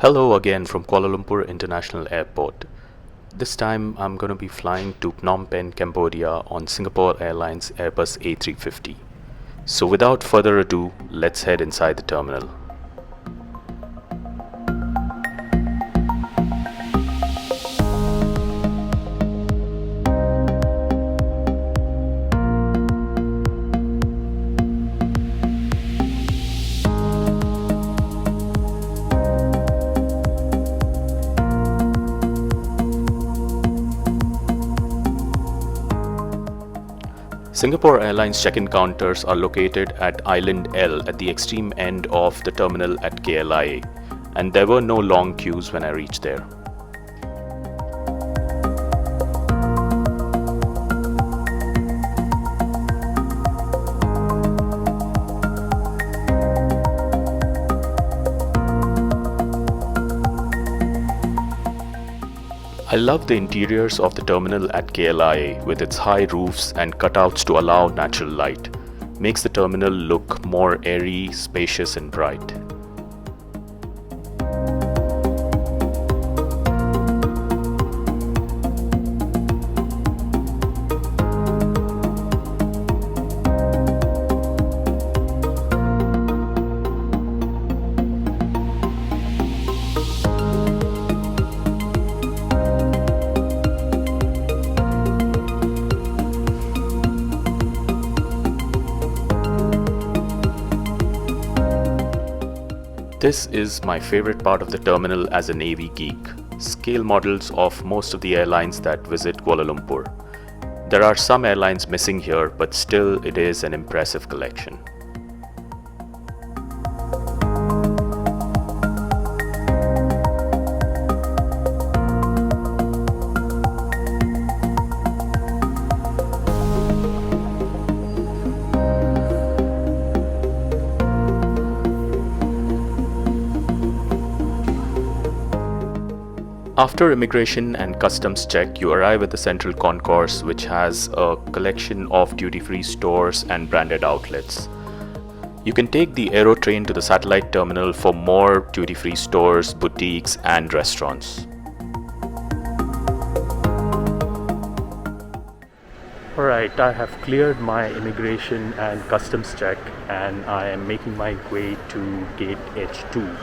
Hello again from Kuala Lumpur International Airport. This time I'm going to be flying to Phnom Penh, Cambodia on Singapore Airlines Airbus A350. So without further ado, let's head inside the terminal. Singapore Airlines check-in counters are located at Island L at the extreme end of the terminal at KLIA, and there were no long queues when I reached there. I love the interiors of the terminal at KLIA with its high roofs and cutouts to allow natural light. Makes the terminal look more airy, spacious and bright. This is my favorite part of the terminal as a Navy geek, scale models of most of the airlines that visit Kuala Lumpur. There are some airlines missing here, but still it is an impressive collection. After immigration and customs check, you arrive at the central concourse, which has a collection of duty-free stores and branded outlets. You can take the Aero train to the satellite terminal for more duty-free stores, boutiques and restaurants. Alright, I have cleared my immigration and customs check and I am making my way to gate H2,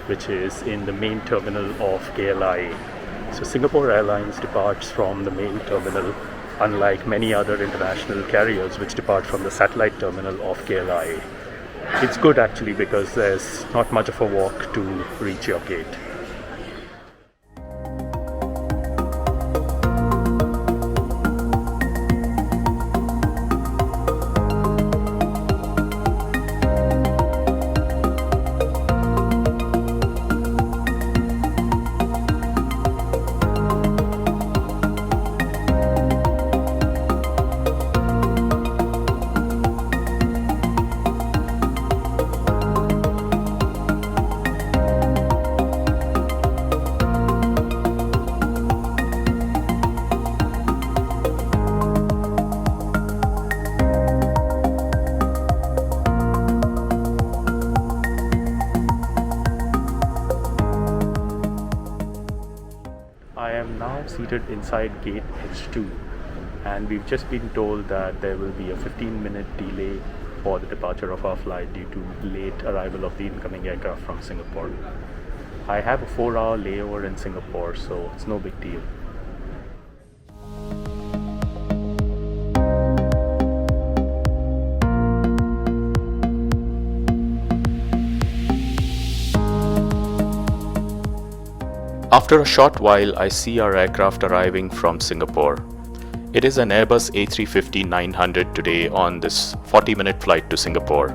which is in the main terminal of KLIA. So Singapore Airlines departs from the main terminal, unlike many other international carriers which depart from the satellite terminal of KLIA. It's good actually because there's not much of a walk to reach your gate. I am now seated inside gate H2 and we've just been told that there will be a 15-minute delay for the departure of our flight due to late arrival of the incoming aircraft from Singapore. I have a 4-hour layover in Singapore, so it's no big deal. After a short while, I see our aircraft arriving from Singapore. It is an Airbus A350-900 today on this 40-minute flight to Singapore.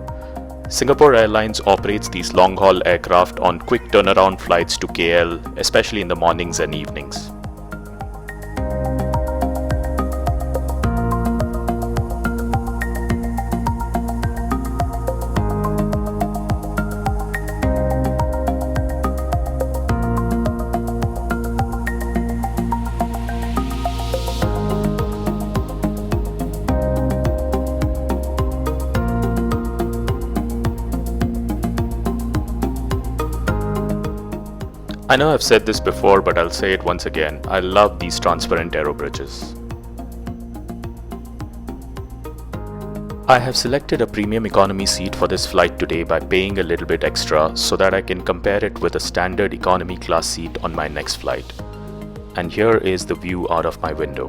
Singapore Airlines operates these long-haul aircraft on quick turnaround flights to KL, especially in the mornings and evenings. I know I've said this before, but I'll say it once again. I love these transparent aero bridges. I have selected a premium economy seat for this flight today by paying a little bit extra so that I can compare it with a standard economy class seat on my next flight. And here is the view out of my window.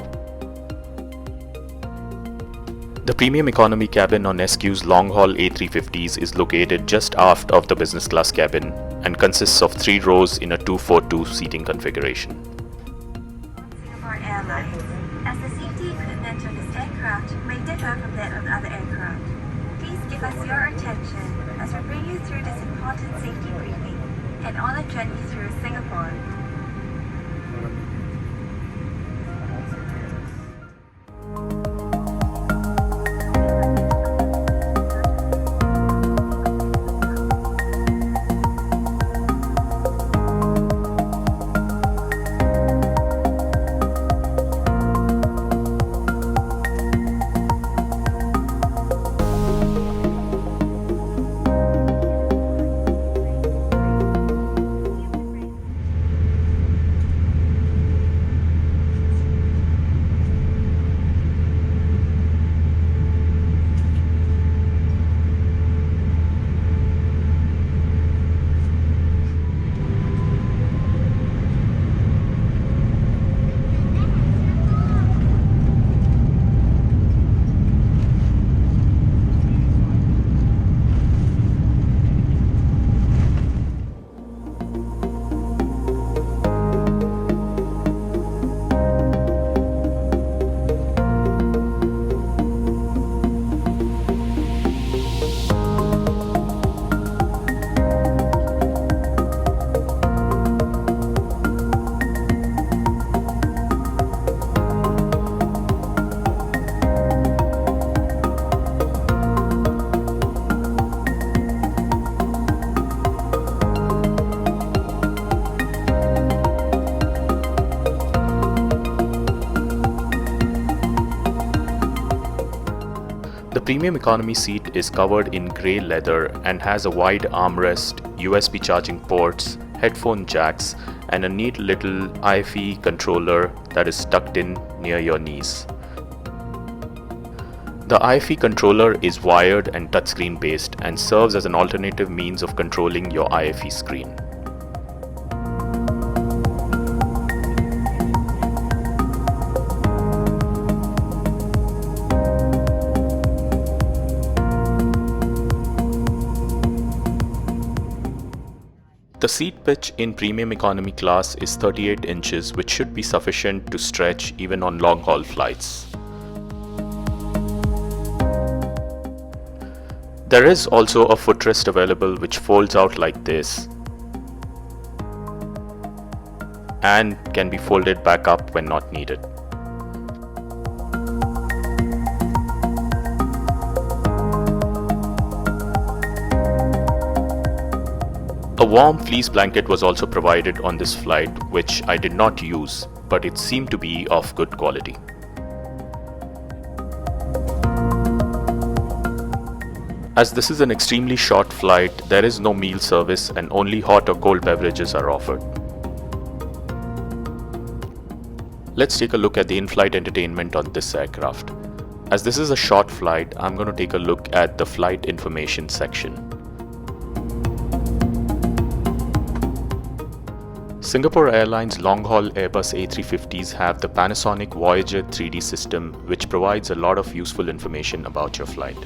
The premium economy cabin on SQ's long-haul A350s is located just aft of the business class cabin and consists of 3 rows in a 2-4-2 seating configuration. Singapore Airlines, as the safety equipment of this aircraft may differ from that of other aircraft. Please give us your attention as we bring you through this important safety briefing and on a journey through Singapore. The premium economy seat is covered in grey leather and has a wide armrest, USB charging ports, headphone jacks, and a neat little IFE controller that is tucked in near your knees. The IFE controller is wired and touchscreen based and serves as an alternative means of controlling your IFE screen. The seat pitch in premium economy class is 38 inches, which should be sufficient to stretch even on long-haul flights. There is also a footrest available which folds out like this and can be folded back up when not needed. A warm fleece blanket was also provided on this flight, which I did not use, but it seemed to be of good quality. As this is an extremely short flight, there is no meal service and only hot or cold beverages are offered. Let's take a look at the in-flight entertainment on this aircraft. As this is a short flight, I'm going to take a look at the flight information section. Singapore Airlines long-haul Airbus A350s have the Panasonic Voyager 3D system, which provides a lot of useful information about your flight.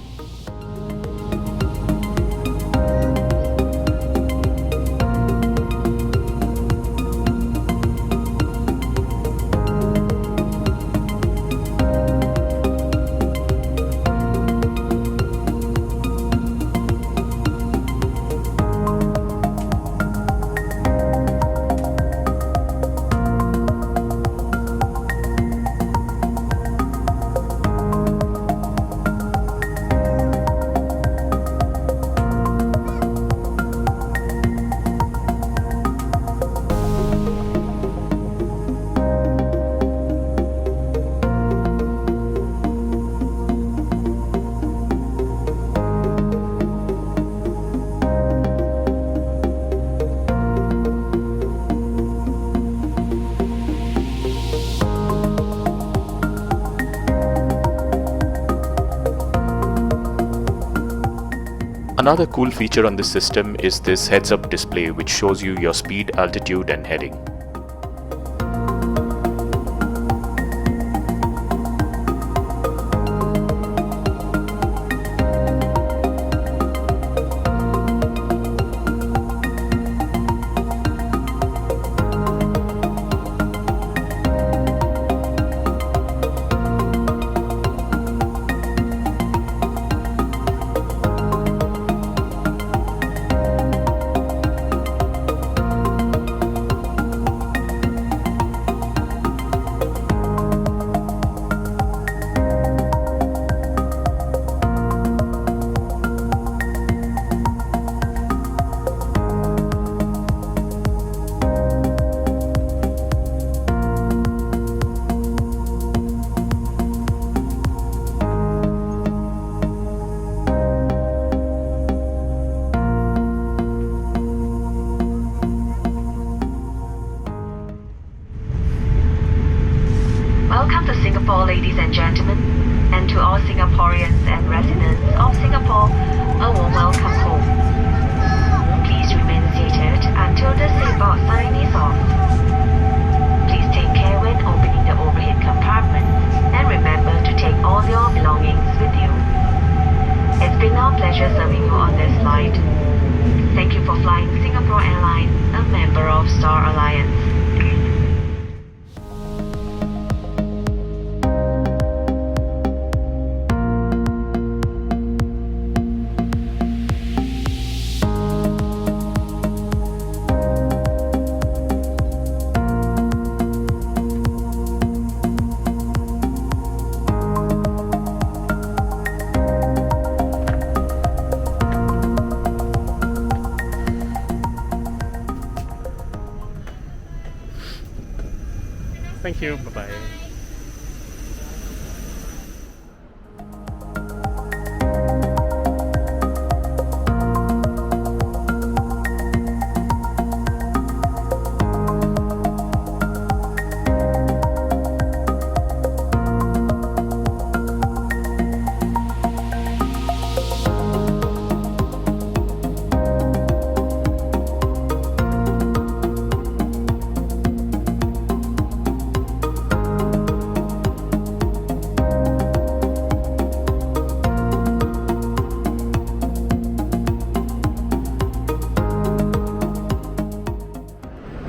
Another cool feature on this system is this heads-up display which shows you your speed, altitude and heading. Welcome to Singapore, ladies and gentlemen, and to all Singaporeans and residents of Singapore, a warm welcome home. Please remain seated until the seatbelt sign is off. Please take care when opening the overhead compartment and remember to take all your belongings with you. It's been our pleasure serving you on this flight. Thank you for flying Singapore Airlines, a member of Star Alliance. Thank you. Bye-bye.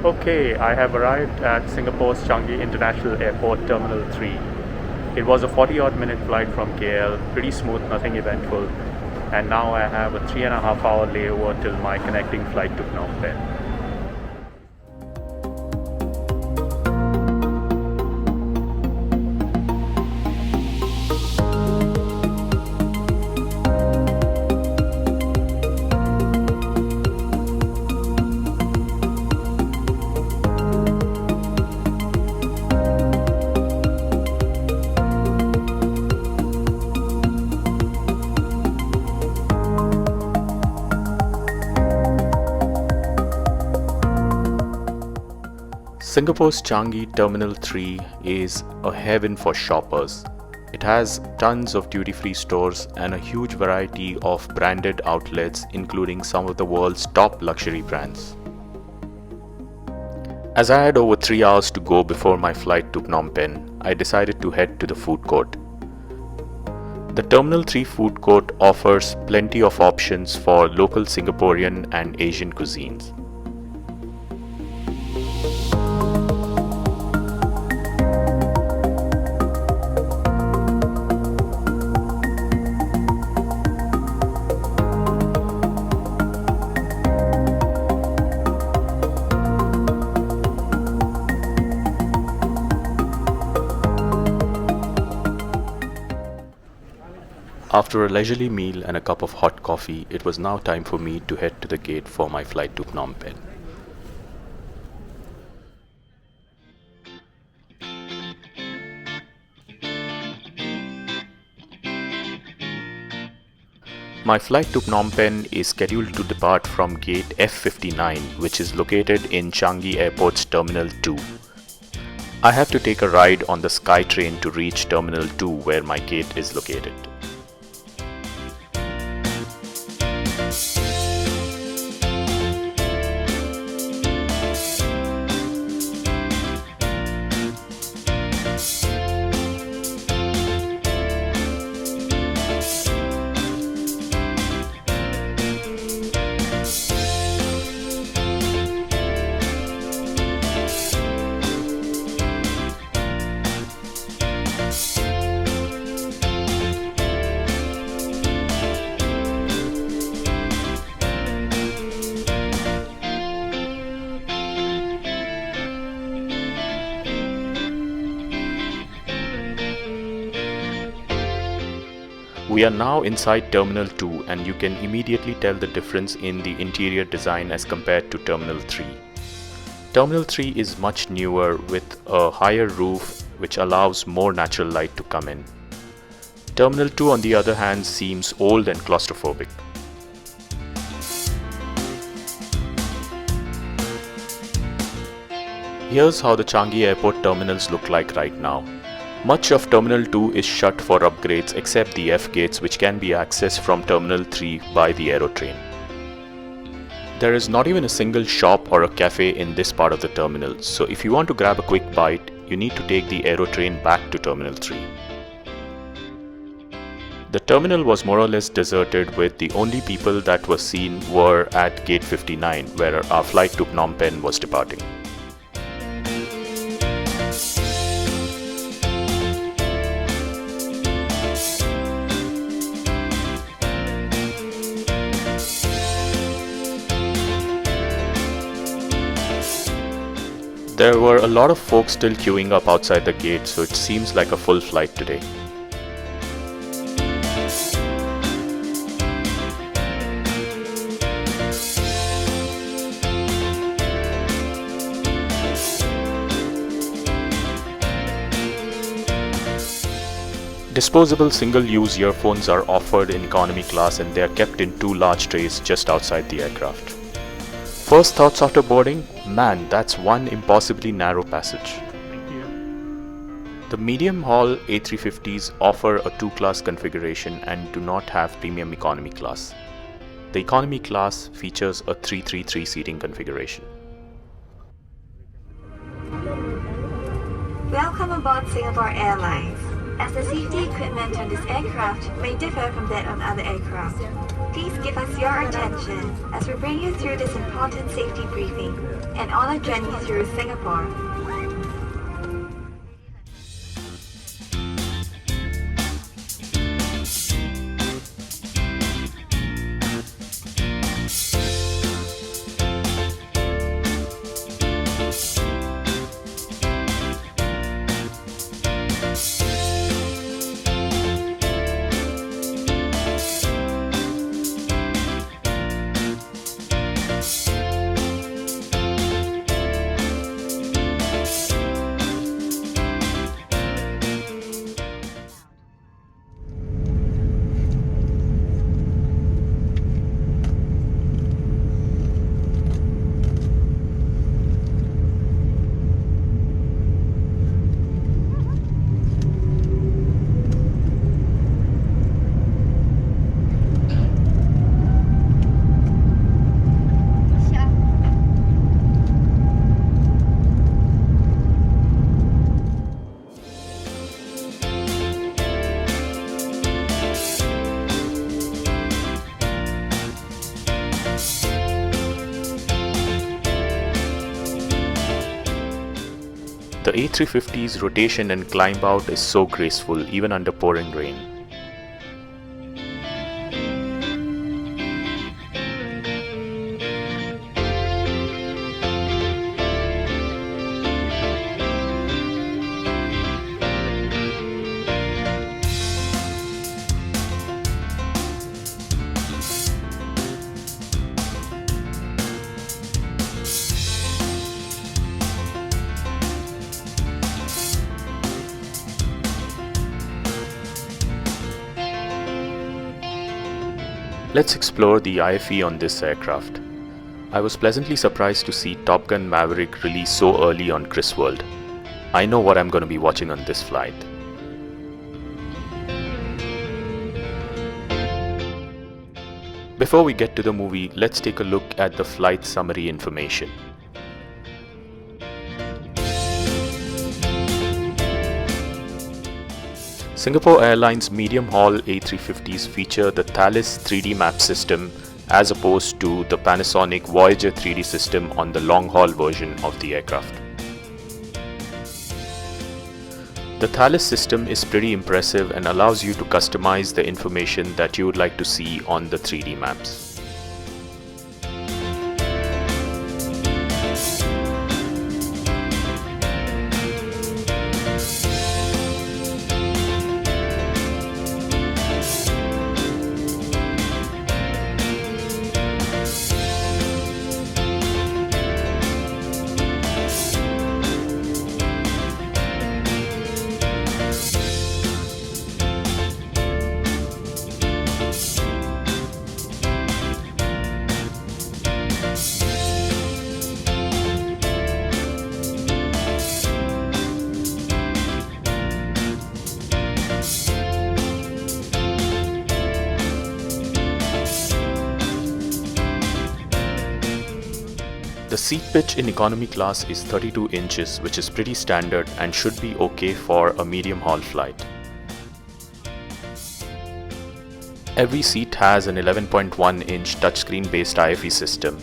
Okay, I have arrived at Singapore's Changi International Airport Terminal 3. It was a 40-odd minute flight from KL, pretty smooth, nothing eventful. And now I have a 3.5 hour layover till my connecting flight to Phnom Penh. Singapore's Changi Terminal 3 is a heaven for shoppers. It has tons of duty-free stores and a huge variety of branded outlets, including some of the world's top luxury brands. As I had over 3 hours to go before my flight to Phnom Penh, I decided to head to the food court. The Terminal 3 food court offers plenty of options for local Singaporean and Asian cuisines. After a leisurely meal and a cup of hot coffee, it was now time for me to head to the gate for my flight to Phnom Penh. My flight to Phnom Penh is scheduled to depart from gate F59, which is located in Changi Airport's Terminal 2. I have to take a ride on the SkyTrain to reach Terminal 2, where my gate is located. We are now inside Terminal 2 and you can immediately tell the difference in the interior design as compared to Terminal 3. Terminal 3 is much newer with a higher roof which allows more natural light to come in. Terminal 2 on the other hand seems old and claustrophobic. Here's how the Changi Airport terminals look like right now. Much of Terminal 2 is shut for upgrades except the F gates which can be accessed from Terminal 3 by the Aerotrain. There is not even a single shop or a cafe in this part of the terminal, so if you want to grab a quick bite, you need to take the Aerotrain back to Terminal 3. The terminal was more or less deserted, with the only people that were seen were at Gate 59 where our flight to Phnom Penh was departing. There were a lot of folks still queuing up outside the gate, so it seems like a full flight today. Disposable single-use earphones are offered in economy class and they are kept in 2 large trays just outside the aircraft. First thoughts after boarding? Man, that's one impossibly narrow passage. Thank you. The medium haul A350s offer a 2-class configuration and do not have premium economy class. The economy class features a 333 seating configuration. Welcome aboard Singapore Airlines. As the safety equipment on this aircraft may differ from that on other aircraft, please give us your attention as we bring you through this important safety briefing and on a journey through Singapore. The A350's rotation and climb out is so graceful even under pouring rain. Let's explore the IFE on this aircraft. I was pleasantly surprised to see Top Gun Maverick release so early on Chris World. I know what I'm going to be watching on this flight. Before we get to the movie, let's take a look at the flight summary information. Singapore Airlines medium-haul A350s feature the Thales 3D map system as opposed to the Panasonic Voyager 3D system on the long-haul version of the aircraft. The Thales system is pretty impressive and allows you to customize the information that you would like to see on the 3D maps. The seat pitch in economy class is 32 inches, which is pretty standard and should be okay for a medium haul flight. Every seat has an 11.1-inch touchscreen based IFE system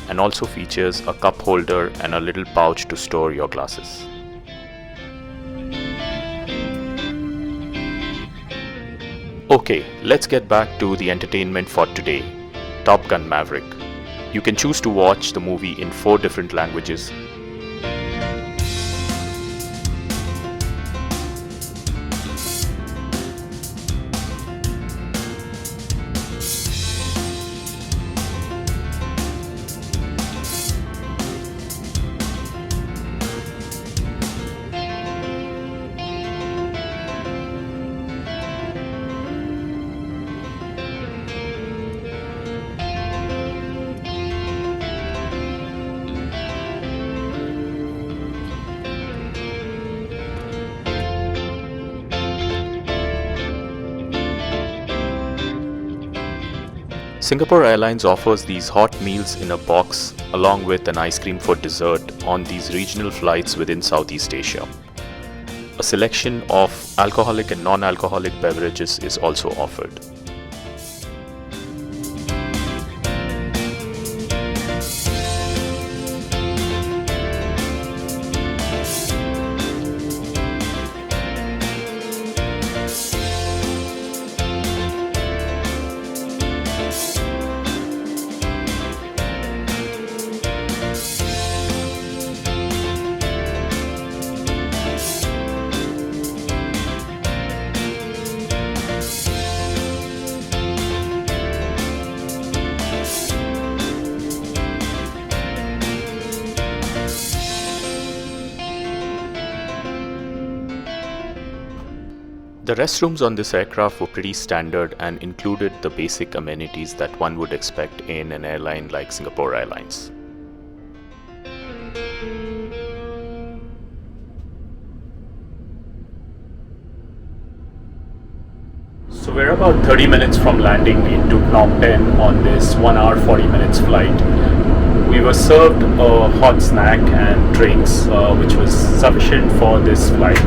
and also features a cup holder and a little pouch to store your glasses. Okay, let's get back to the entertainment for today, Top Gun Maverick. You can choose to watch the movie in 4 different languages. Singapore Airlines offers these hot meals in a box along with an ice cream for dessert on these regional flights within Southeast Asia. A selection of alcoholic and non-alcoholic beverages is also offered. The restrooms on this aircraft were pretty standard and included the basic amenities that one would expect in an airline like Singapore Airlines. So we're about 30 minutes from landing into Phnom Penh on this 1 hour 40 minutes flight. We were served a hot snack and drinks which was sufficient for this flight.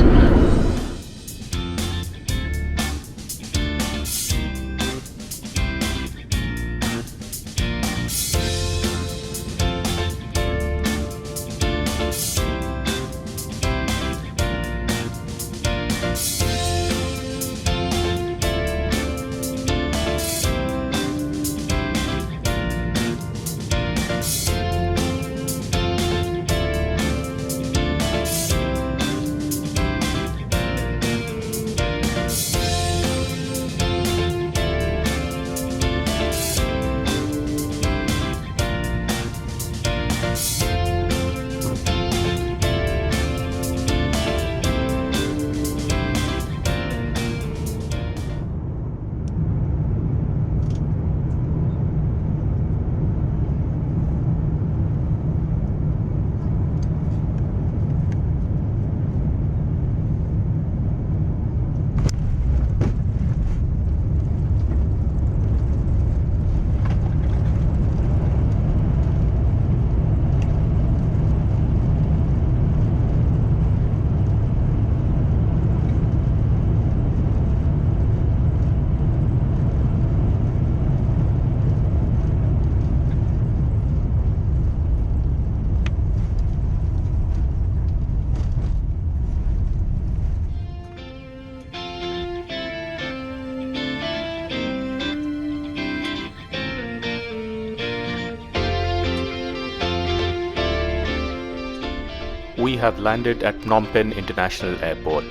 We have landed at Phnom Penh International Airport.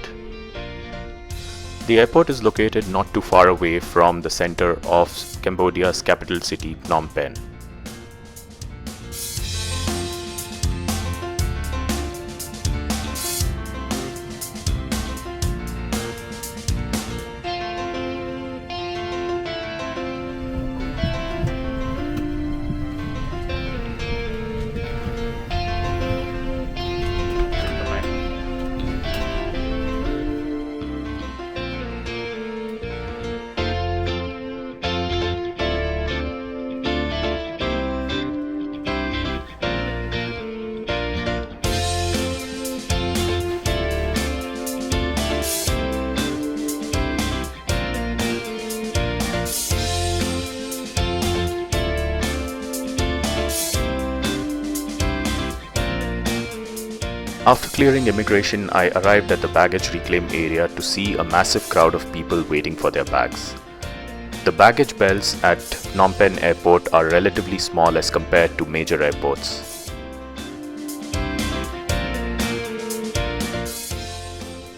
The airport is located not too far away from the center of Cambodia's capital city, Phnom Penh. After clearing immigration, I arrived at the baggage reclaim area to see a massive crowd of people waiting for their bags. The baggage belts at Phnom Penh airport are relatively small as compared to major airports.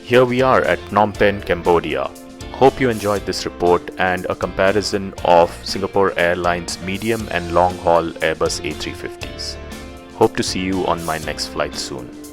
Here we are at Phnom Penh, Cambodia. Hope you enjoyed this report and a comparison of Singapore Airlines medium and long-haul Airbus A350s. Hope to see you on my next flight soon.